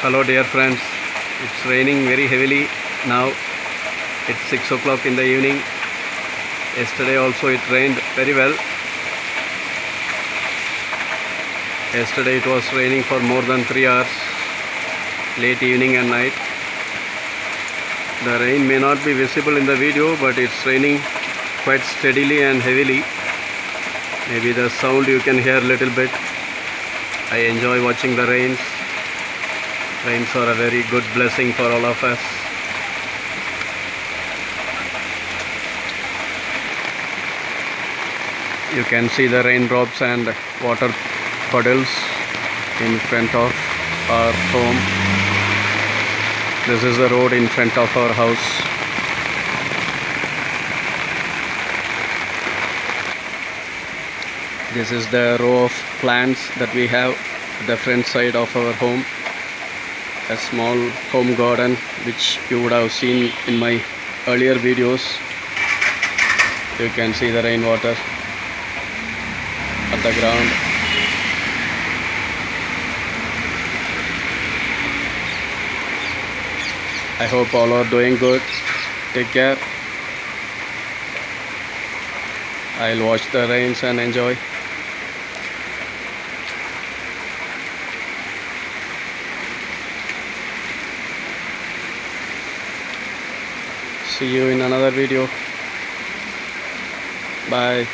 Hello dear friends, it's raining very heavily now. It's 6 o'clock in the evening. Yesterday also it rained very well. Yesterday it was raining for more than 3 hours, late evening and night. The rain may not be visible in the video, but it's raining quite steadily and heavily. Maybe the sound you can hear a little bit. I enjoy watching the rains. Rains are a very good blessing for all of us. You can see the raindrops and water puddles in front of our home. This is the road in front of our house. This is the row of plants that we have at the front side of our home. A small home garden which you would have seen in my earlier videos. You can see the rainwater at the ground. I hope all are doing good. Take care. I'll watch the rains and enjoy. See you in another video. Bye.